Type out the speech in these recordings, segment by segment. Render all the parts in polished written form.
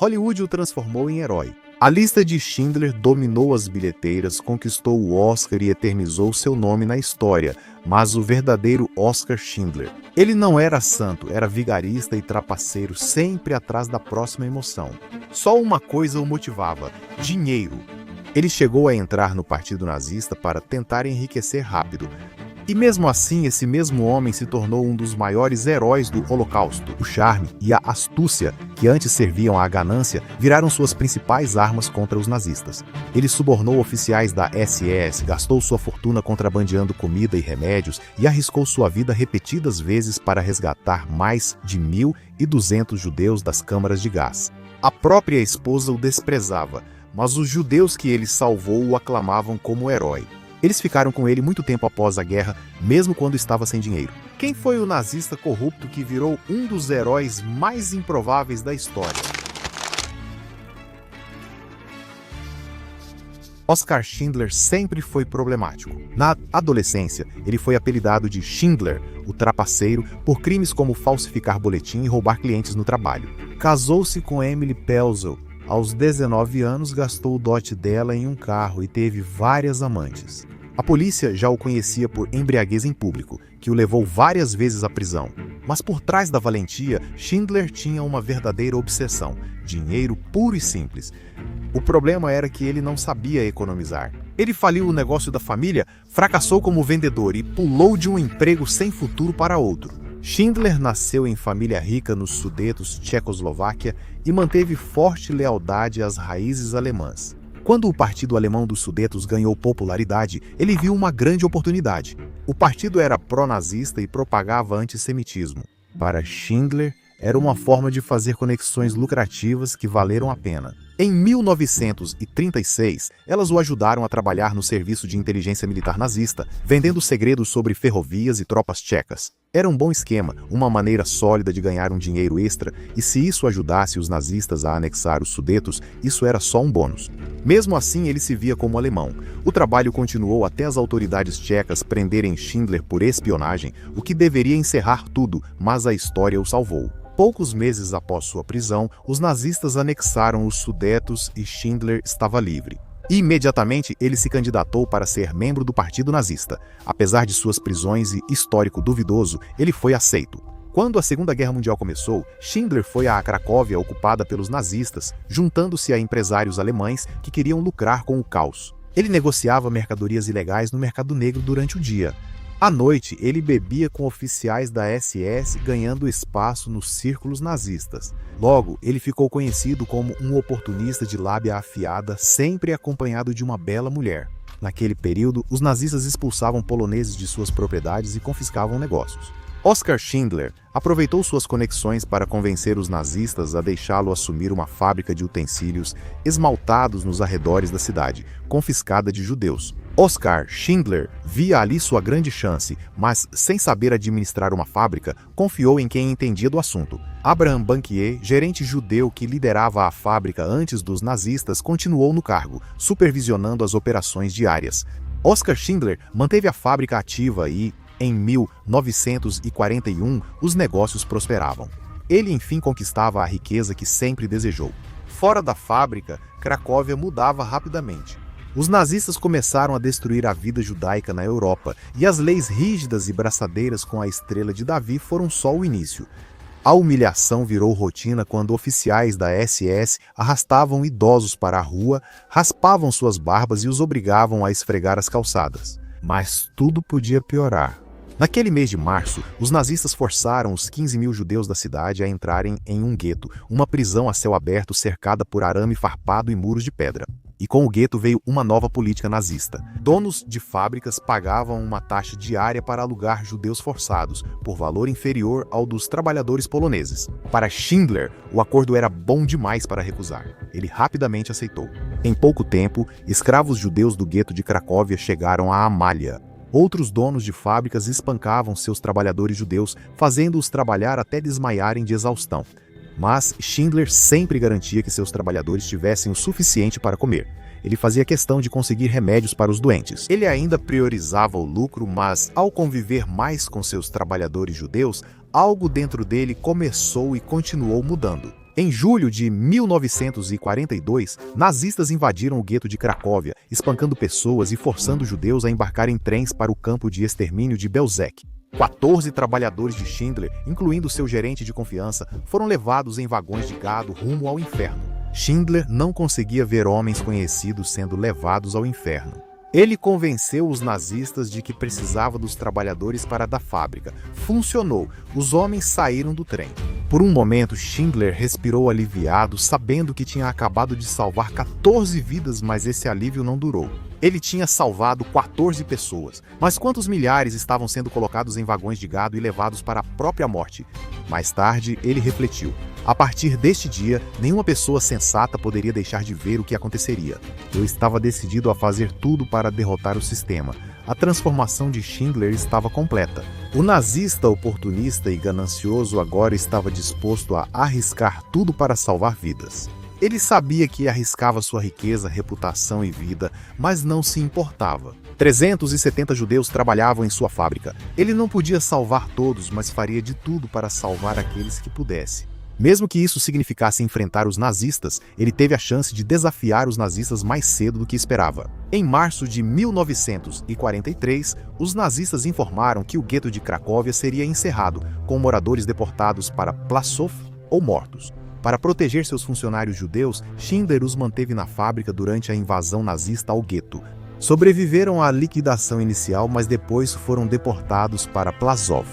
Hollywood o transformou em herói. A lista de Schindler dominou as bilheteiras, conquistou o Oscar e eternizou seu nome na história, mas o verdadeiro Oscar Schindler. Ele não era santo, era vigarista e trapaceiro, sempre atrás da próxima emoção. Só uma coisa o motivava: dinheiro. Ele chegou a entrar no Partido Nazista para tentar enriquecer rápido. E mesmo assim, esse mesmo homem se tornou um dos maiores heróis do Holocausto. O charme e a astúcia, que antes serviam à ganância, viraram suas principais armas contra os nazistas. Ele subornou oficiais da SS, gastou sua fortuna contrabandeando comida e remédios e arriscou sua vida repetidas vezes para resgatar mais de 1.200 judeus das câmaras de gás. A própria esposa o desprezava, mas os judeus que ele salvou o aclamavam como herói. Eles ficaram com ele muito tempo após a guerra, mesmo quando estava sem dinheiro. Quem foi o nazista corrupto que virou um dos heróis mais improváveis da história? Oskar Schindler sempre foi problemático. Na adolescência, ele foi apelidado de Schindler, o trapaceiro, por crimes como falsificar boletim e roubar clientes no trabalho. Casou-se com Emily Pelzel. Aos 19 anos, gastou o dote dela em um carro e teve várias amantes. A polícia já o conhecia por embriaguez em público, que o levou várias vezes à prisão. Mas por trás da valentia, Schindler tinha uma verdadeira obsessão: dinheiro puro e simples. O problema era que ele não sabia economizar. Ele faliu o negócio da família, fracassou como vendedor e pulou de um emprego sem futuro para outro. Schindler nasceu em família rica nos Sudetos, Tchecoslováquia, e manteve forte lealdade às raízes alemãs. Quando o Partido Alemão dos Sudetos ganhou popularidade, ele viu uma grande oportunidade. O partido era pró-nazista e propagava antissemitismo. Para Schindler, era uma forma de fazer conexões lucrativas que valeram a pena. Em 1936, elas o ajudaram a trabalhar no serviço de inteligência militar nazista, vendendo segredos sobre ferrovias e tropas tchecas. Era um bom esquema, uma maneira sólida de ganhar um dinheiro extra, e se isso ajudasse os nazistas a anexar os Sudetos, isso era só um bônus. Mesmo assim, ele se via como alemão. O trabalho continuou até as autoridades tchecas prenderem Schindler por espionagem, o que deveria encerrar tudo, mas a história o salvou. Poucos meses após sua prisão, os nazistas anexaram os Sudetos e Schindler estava livre. Imediatamente, ele se candidatou para ser membro do Partido Nazista. Apesar de suas prisões e histórico duvidoso, ele foi aceito. Quando a Segunda Guerra Mundial começou, Schindler foi à Cracóvia ocupada pelos nazistas, juntando-se a empresários alemães que queriam lucrar com o caos. Ele negociava mercadorias ilegais no mercado negro durante o dia. À noite, ele bebia com oficiais da SS, ganhando espaço nos círculos nazistas. Logo, ele ficou conhecido como um oportunista de lábia afiada, sempre acompanhado de uma bela mulher. Naquele período, os nazistas expulsavam poloneses de suas propriedades e confiscavam negócios. Oskar Schindler aproveitou suas conexões para convencer os nazistas a deixá-lo assumir uma fábrica de utensílios esmaltados nos arredores da cidade, confiscada de judeus. Oskar Schindler via ali sua grande chance, mas, sem saber administrar uma fábrica, confiou em quem entendia do assunto. Abraham Banquier, gerente judeu que liderava a fábrica antes dos nazistas, continuou no cargo, supervisionando as operações diárias. Oskar Schindler manteve a fábrica ativa e, em 1941, os negócios prosperavam. Ele enfim conquistava a riqueza que sempre desejou. Fora da fábrica, Cracóvia mudava rapidamente. Os nazistas começaram a destruir a vida judaica na Europa, e as leis rígidas e braçadeiras com a estrela de Davi foram só o início. A humilhação virou rotina quando oficiais da SS arrastavam idosos para a rua, raspavam suas barbas e os obrigavam a esfregar as calçadas. Mas tudo podia piorar. Naquele mês de março, os nazistas forçaram os 15.000 judeus da cidade a entrarem em um gueto, uma prisão a céu aberto cercada por arame farpado e muros de pedra. E com o gueto veio uma nova política nazista. Donos de fábricas pagavam uma taxa diária para alugar judeus forçados, por valor inferior ao dos trabalhadores poloneses. Para Schindler, o acordo era bom demais para recusar. Ele rapidamente aceitou. Em pouco tempo, escravos judeus do gueto de Cracóvia chegaram a Amália. Outros donos de fábricas espancavam seus trabalhadores judeus, fazendo-os trabalhar até desmaiarem de exaustão. Mas Schindler sempre garantia que seus trabalhadores tivessem o suficiente para comer. Ele fazia questão de conseguir remédios para os doentes. Ele ainda priorizava o lucro, mas, ao conviver mais com seus trabalhadores judeus, algo dentro dele começou e continuou mudando. Em julho de 1942, nazistas invadiram o gueto de Cracóvia, espancando pessoas e forçando judeus a embarcar em trens para o campo de extermínio de Belzec. 14 trabalhadores de Schindler, incluindo seu gerente de confiança, foram levados em vagões de gado rumo ao inferno. Schindler não conseguia ver homens conhecidos sendo levados ao inferno. Ele convenceu os nazistas de que precisava dos trabalhadores para da fábrica. Funcionou. Os homens saíram do trem. Por um momento, Schindler respirou aliviado, sabendo que tinha acabado de salvar 14 vidas, mas esse alívio não durou. Ele tinha salvado 14 pessoas, mas quantos milhares estavam sendo colocados em vagões de gado e levados para a própria morte? Mais tarde, ele refletiu. A partir deste dia, nenhuma pessoa sensata poderia deixar de ver o que aconteceria. Eu estava decidido a fazer tudo para derrotar o sistema. A transformação de Schindler estava completa. O nazista oportunista e ganancioso agora estava disposto a arriscar tudo para salvar vidas. Ele sabia que arriscava sua riqueza, reputação e vida, mas não se importava. 370 judeus trabalhavam em sua fábrica. Ele não podia salvar todos, mas faria de tudo para salvar aqueles que pudesse. Mesmo que isso significasse enfrentar os nazistas, ele teve a chance de desafiar os nazistas mais cedo do que esperava. Em março de 1943, os nazistas informaram que o gueto de Cracóvia seria encerrado, com moradores deportados para Plaszow ou mortos. Para proteger seus funcionários judeus, Schindler os manteve na fábrica durante a invasão nazista ao gueto. Sobreviveram à liquidação inicial, mas depois foram deportados para Plaszow.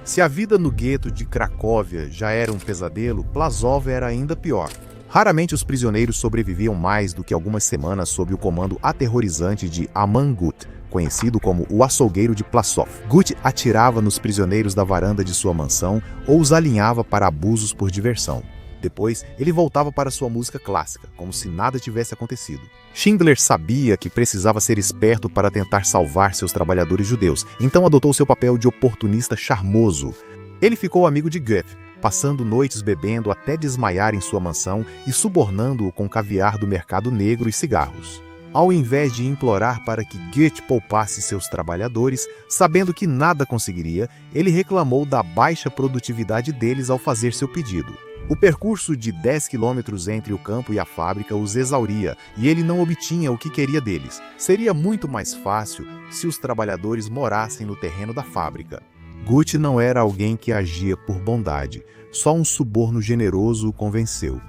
Se a vida no gueto de Cracóvia já era um pesadelo, Plaszow era ainda pior. Raramente os prisioneiros sobreviviam mais do que algumas semanas sob o comando aterrorizante de Aman Gut, conhecido como o açougueiro de Plaszow. Gut atirava nos prisioneiros da varanda de sua mansão ou os alinhava para abusos por diversão. Depois, ele voltava para sua música clássica, como se nada tivesse acontecido. Schindler sabia que precisava ser esperto para tentar salvar seus trabalhadores judeus, então adotou seu papel de oportunista charmoso. Ele ficou amigo de Goethe, passando noites bebendo até desmaiar em sua mansão e subornando-o com caviar do mercado negro e cigarros. Ao invés de implorar para que Goethe poupasse seus trabalhadores, sabendo que nada conseguiria, ele reclamou da baixa produtividade deles ao fazer seu pedido. O percurso de 10 quilômetros entre o campo e a fábrica os exauria, e ele não obtinha o que queria deles. Seria muito mais fácil se os trabalhadores morassem no terreno da fábrica. Gut não era alguém que agia por bondade. Só um suborno generoso o convenceu.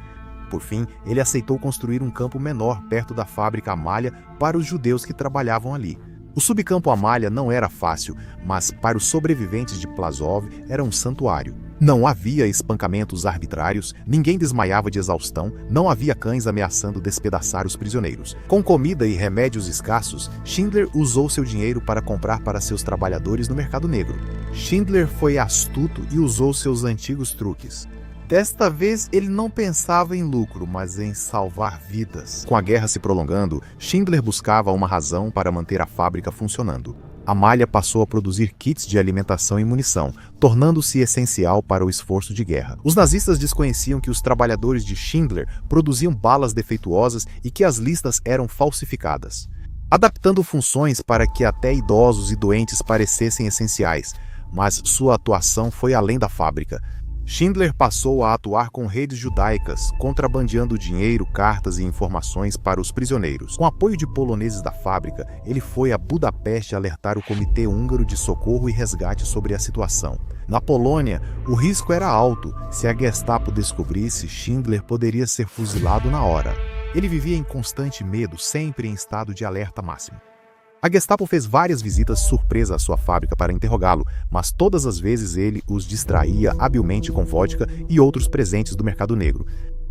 Por fim, ele aceitou construir um campo menor perto da fábrica Amália para os judeus que trabalhavam ali. O subcampo Amália não era fácil, mas para os sobreviventes de Plaszow era um santuário. Não havia espancamentos arbitrários, ninguém desmaiava de exaustão, não havia cães ameaçando despedaçar os prisioneiros. Com comida e remédios escassos, Schindler usou seu dinheiro para comprar para seus trabalhadores no mercado negro. Schindler foi astuto e usou seus antigos truques. Desta vez, ele não pensava em lucro, mas em salvar vidas. Com a guerra se prolongando, Schindler buscava uma razão para manter a fábrica funcionando. Amália passou a produzir kits de alimentação e munição, tornando-se essencial para o esforço de guerra. Os nazistas desconheciam que os trabalhadores de Schindler produziam balas defeituosas e que as listas eram falsificadas, adaptando funções para que até idosos e doentes parecessem essenciais, mas sua atuação foi além da fábrica. Schindler passou a atuar com redes judaicas, contrabandeando dinheiro, cartas e informações para os prisioneiros. Com apoio de poloneses da fábrica, ele foi a Budapeste alertar o Comitê Húngaro de Socorro e Resgate sobre a situação. Na Polônia, o risco era alto. Se a Gestapo descobrisse, Schindler poderia ser fuzilado na hora. Ele vivia em constante medo, sempre em estado de alerta máximo. A Gestapo fez várias visitas surpresa à sua fábrica para interrogá-lo, mas todas as vezes ele os distraía habilmente com vodka e outros presentes do mercado negro.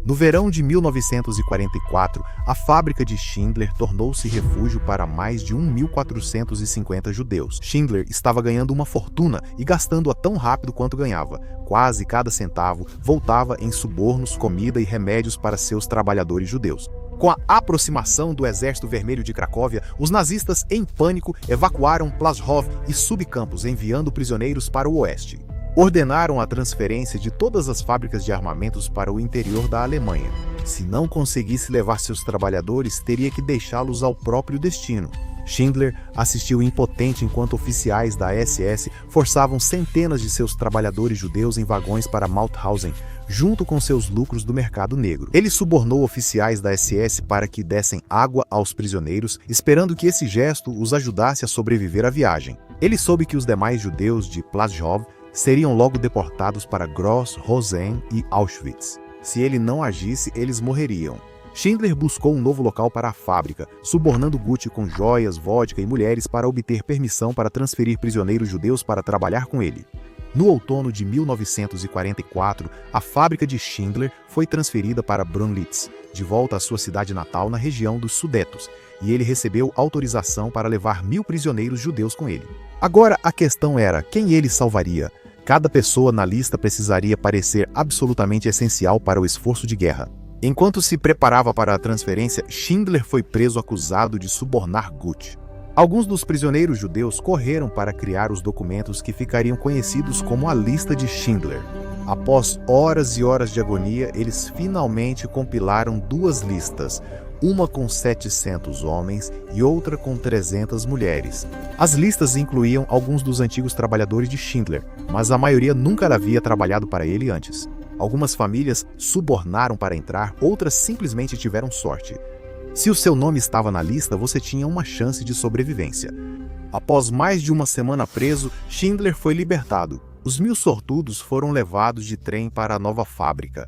No verão de 1944, a fábrica de Schindler tornou-se refúgio para mais de 1.450 judeus. Schindler estava ganhando uma fortuna e gastando-a tão rápido quanto ganhava. Quase cada centavo voltava em subornos, comida e remédios para seus trabalhadores judeus. Com a aproximação do Exército Vermelho de Cracóvia, os nazistas, em pânico, evacuaram Plaszow e subcampos, enviando prisioneiros para o oeste. Ordenaram a transferência de todas as fábricas de armamentos para o interior da Alemanha. Se não conseguisse levar seus trabalhadores, teria que deixá-los ao próprio destino. Schindler assistiu impotente enquanto oficiais da SS forçavam centenas de seus trabalhadores judeus em vagões para Mauthausen, junto com seus lucros do mercado negro. Ele subornou oficiais da SS para que dessem água aos prisioneiros, esperando que esse gesto os ajudasse a sobreviver à viagem. Ele soube que os demais judeus de Plaszow seriam logo deportados para Gross Rosen e Auschwitz. Se ele não agisse, eles morreriam. Schindler buscou um novo local para a fábrica, subornando Gucci com joias, vodka e mulheres para obter permissão para transferir prisioneiros judeus para trabalhar com ele. No outono de 1944, a fábrica de Schindler foi transferida para Brunlitz, de volta à sua cidade natal na região dos Sudetos, e ele recebeu autorização para levar 1.000 prisioneiros judeus com ele. Agora a questão era quem ele salvaria. Cada pessoa na lista precisaria parecer absolutamente essencial para o esforço de guerra. Enquanto se preparava para a transferência, Schindler foi preso acusado de subornar Gucci. Alguns dos prisioneiros judeus correram para criar os documentos que ficariam conhecidos como a Lista de Schindler. Após horas e horas de agonia, eles finalmente compilaram duas listas, uma com 700 homens e outra com 300 mulheres. As listas incluíam alguns dos antigos trabalhadores de Schindler, mas a maioria nunca havia trabalhado para ele antes. Algumas famílias subornaram para entrar, outras simplesmente tiveram sorte. Se o seu nome estava na lista, você tinha uma chance de sobrevivência. Após mais de uma semana preso, Schindler foi libertado. Os 1.000 sortudos foram levados de trem para a nova fábrica.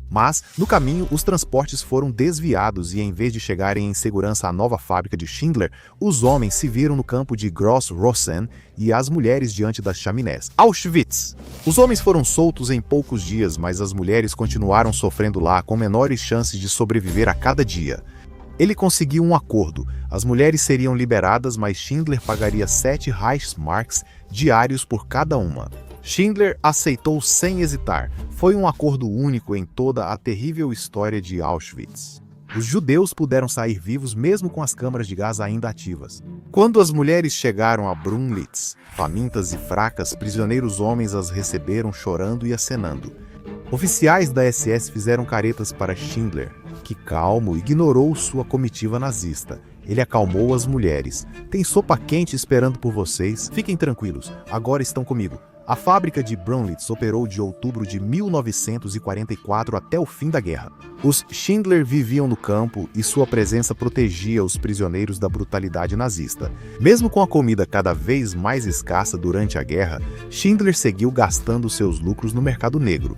Mas, no caminho, os transportes foram desviados e, em vez de chegarem em segurança à nova fábrica de Schindler, os homens se viram no campo de Gross Rosen e as mulheres diante das chaminés. Auschwitz! Os homens foram soltos em poucos dias, mas as mulheres continuaram sofrendo lá com menores chances de sobreviver a cada dia. Ele conseguiu um acordo. As mulheres seriam liberadas, mas Schindler pagaria 7 Reichsmarks diários por cada uma. Schindler aceitou sem hesitar. Foi um acordo único em toda a terrível história de Auschwitz. Os judeus puderam sair vivos mesmo com as câmaras de gás ainda ativas. Quando as mulheres chegaram a Brunlitz, famintas e fracas, prisioneiros homens as receberam chorando e acenando. Oficiais da SS fizeram caretas para Schindler, que, calmo, ignorou sua comitiva nazista. Ele acalmou as mulheres. Tem sopa quente esperando por vocês. Fiquem tranquilos, agora estão comigo. A fábrica de Brunlitz operou de outubro de 1944 até o fim da guerra. Os Schindler viviam no campo e sua presença protegia os prisioneiros da brutalidade nazista. Mesmo com a comida cada vez mais escassa durante a guerra, Schindler seguiu gastando seus lucros no mercado negro.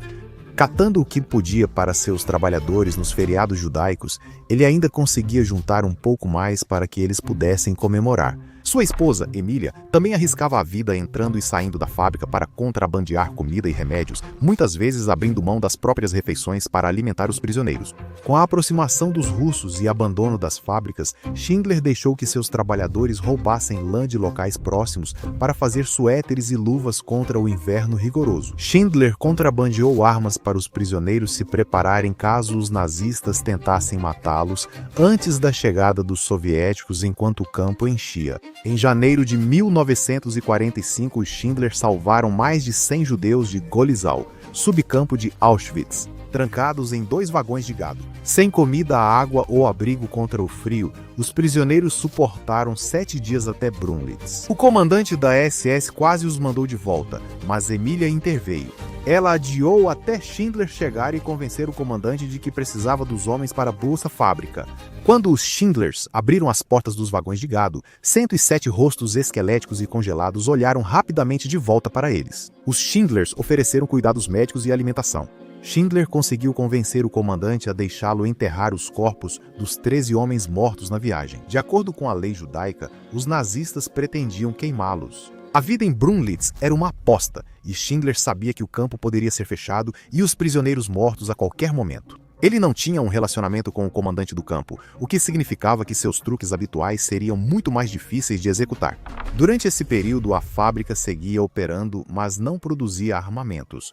Catando o que podia para seus trabalhadores nos feriados judaicos, ele ainda conseguia juntar um pouco mais para que eles pudessem comemorar. Sua esposa, Emília, também arriscava a vida entrando e saindo da fábrica para contrabandear comida e remédios, muitas vezes abrindo mão das próprias refeições para alimentar os prisioneiros. Com a aproximação dos russos e abandono das fábricas, Schindler deixou que seus trabalhadores roubassem lã de locais próximos para fazer suéteres e luvas contra o inverno rigoroso. Schindler contrabandeou armas para os prisioneiros se prepararem caso os nazistas tentassem matá-los antes da chegada dos soviéticos enquanto o campo enchia. Em janeiro de 1945, os Schindler salvaram mais de 100 judeus de Golisau, subcampo de Auschwitz, trancados em 2 vagões de gado. Sem comida, água ou abrigo contra o frio, os prisioneiros suportaram 7 dias até Brunlitz. O comandante da SS quase os mandou de volta, mas Emília interveio. Ela adiou até Schindler chegar e convencer o comandante de que precisava dos homens para a bolsa fábrica. Quando os Schindlers abriram as portas dos vagões de gado, 107 rostos esqueléticos e congelados olharam rapidamente de volta para eles. Os Schindlers ofereceram cuidados médicos e alimentação. Schindler conseguiu convencer o comandante a deixá-lo enterrar os corpos dos 13 homens mortos na viagem. De acordo com a lei judaica, os nazistas pretendiam queimá-los. A vida em Brunlitz era uma aposta, e Schindler sabia que o campo poderia ser fechado e os prisioneiros mortos a qualquer momento. Ele não tinha um relacionamento com o comandante do campo, o que significava que seus truques habituais seriam muito mais difíceis de executar. Durante esse período, a fábrica seguia operando, mas não produzia armamentos.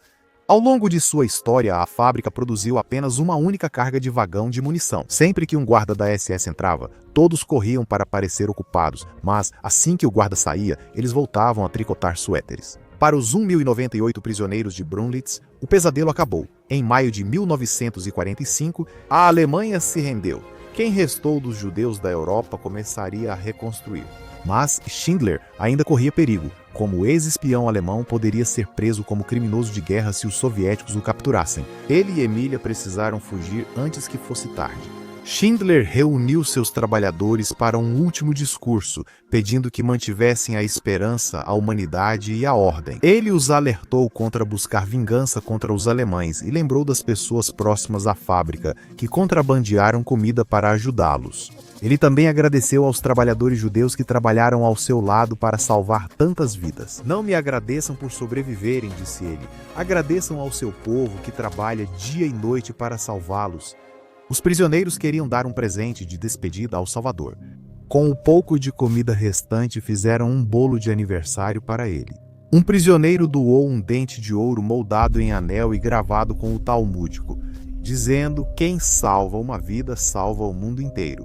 Ao longo de sua história, a fábrica produziu apenas uma única carga de vagão de munição. Sempre que um guarda da SS entrava, todos corriam para parecer ocupados, mas assim que o guarda saía, eles voltavam a tricotar suéteres. Para os 1.098 prisioneiros de Brunlitz, o pesadelo acabou. Em maio de 1945, a Alemanha se rendeu. Quem restou dos judeus da Europa começaria a reconstruir. Mas Schindler ainda corria perigo. como ex-espião alemão, poderia ser preso como criminoso de guerra se os soviéticos o capturassem. Ele e Emília precisaram fugir antes que fosse tarde. Schindler reuniu seus trabalhadores para um último discurso, pedindo que mantivessem a esperança, a humanidade e a ordem. Ele os alertou contra buscar vingança contra os alemães e lembrou das pessoas próximas à fábrica, que contrabandearam comida para ajudá-los. Ele também agradeceu aos trabalhadores judeus que trabalharam ao seu lado para salvar tantas vidas. Não me agradeçam por sobreviverem, disse ele. Agradeçam ao seu povo que trabalha dia e noite para salvá-los. Os prisioneiros queriam dar um presente de despedida ao Salvador. Com o pouco de comida restante, fizeram um bolo de aniversário para ele. Um prisioneiro doou um dente de ouro moldado em anel e gravado com o talmúdico, dizendo: "Quem salva uma vida, salva o mundo inteiro."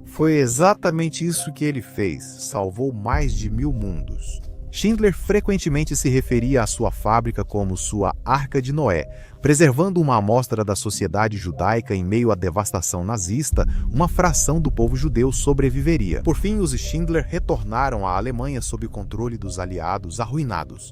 Foi exatamente isso que ele fez, salvou mais de 1000 mundos. Schindler frequentemente se referia à sua fábrica como sua Arca de Noé. Preservando uma amostra da sociedade judaica em meio à devastação nazista, uma fração do povo judeu sobreviveria. Por fim, os Schindler retornaram à Alemanha sob o controle dos aliados arruinados.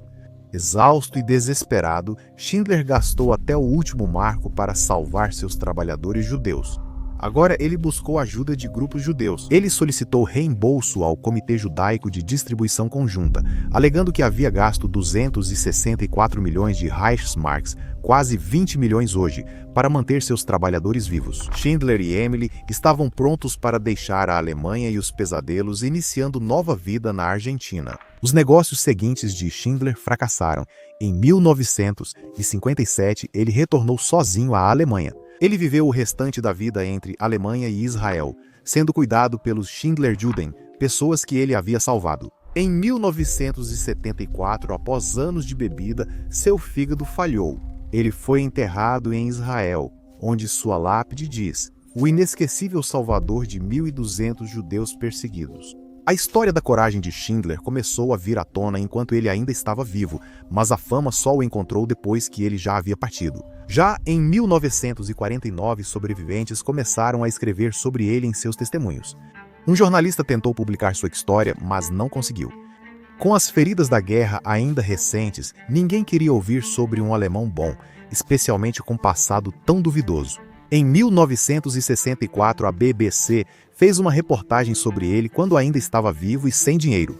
Exausto e desesperado, Schindler gastou até o último marco para salvar seus trabalhadores judeus. Agora ele buscou a ajuda de grupos judeus. Ele solicitou reembolso ao Comitê Judaico de Distribuição Conjunta, alegando que havia gasto 264 milhões de Reichsmarks, quase 20 milhões hoje, para manter seus trabalhadores vivos. Schindler e Emily estavam prontos para deixar a Alemanha e os pesadelos, iniciando nova vida na Argentina. Os negócios seguintes de Schindler fracassaram. Em 1957, ele retornou sozinho à Alemanha. Ele viveu o restante da vida entre Alemanha e Israel, sendo cuidado pelos Schindler-Juden, pessoas que ele havia salvado. Em 1974, após anos de bebida, seu fígado falhou. Ele foi enterrado em Israel, onde sua lápide diz: "O inesquecível salvador de 1.200 judeus perseguidos." A história da coragem de Schindler começou a vir à tona enquanto ele ainda estava vivo, mas a fama só o encontrou depois que ele já havia partido. Já em 1949, sobreviventes começaram a escrever sobre ele em seus testemunhos. Um jornalista tentou publicar sua história, mas não conseguiu. Com as feridas da guerra ainda recentes, ninguém queria ouvir sobre um alemão bom, especialmente com um passado tão duvidoso. Em 1964, a BBC fez uma reportagem sobre ele quando ainda estava vivo e sem dinheiro.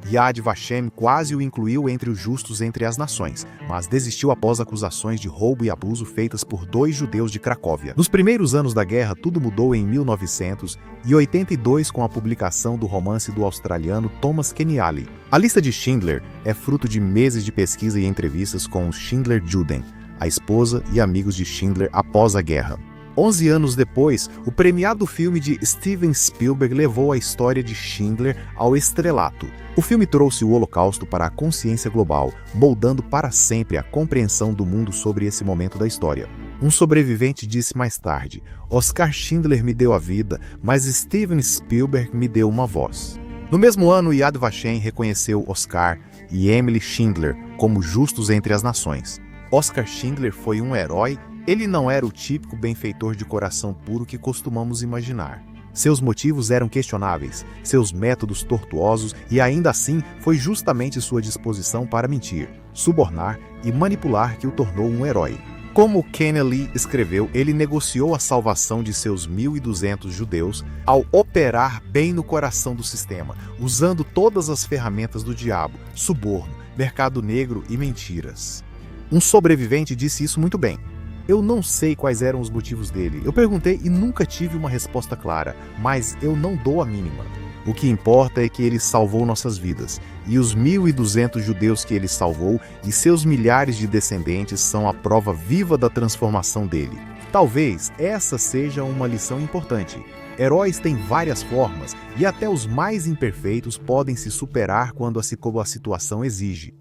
Yad Vashem quase o incluiu entre os justos entre as nações, mas desistiu após acusações de roubo e abuso feitas por 2 judeus de Cracóvia. Nos primeiros anos da guerra, tudo mudou em 1982 com a publicação do romance do australiano Thomas Keneally. A lista de Schindler é fruto de meses de pesquisa e entrevistas com os Schindler-Juden, a esposa e amigos de Schindler após a guerra. 11 anos depois, o premiado filme de Steven Spielberg levou a história de Schindler ao estrelato. O filme trouxe o Holocausto para a consciência global, moldando para sempre a compreensão do mundo sobre esse momento da história. Um sobrevivente disse mais tarde: "Oskar Schindler me deu a vida, mas Steven Spielberg me deu uma voz." No mesmo ano, Yad Vashem reconheceu Oskar e Emily Schindler como justos entre as nações. Oskar Schindler foi um herói. Ele não era o típico benfeitor de coração puro que costumamos imaginar. Seus motivos eram questionáveis, seus métodos tortuosos, e ainda assim foi justamente sua disposição para mentir, subornar e manipular que o tornou um herói. Como Keneally escreveu, ele negociou a salvação de seus 1.200 judeus ao operar bem no coração do sistema, usando todas as ferramentas do diabo, suborno, mercado negro e mentiras. Um sobrevivente disse isso muito bem. "Eu não sei quais eram os motivos dele. Eu perguntei e nunca tive uma resposta clara, mas eu não dou a mínima. O que importa é que ele salvou nossas vidas, e os 1.200 judeus que ele salvou e seus milhares de descendentes são a prova viva da transformação dele." Talvez essa seja uma lição importante. Heróis têm várias formas, e até os mais imperfeitos podem se superar quando a situação exige.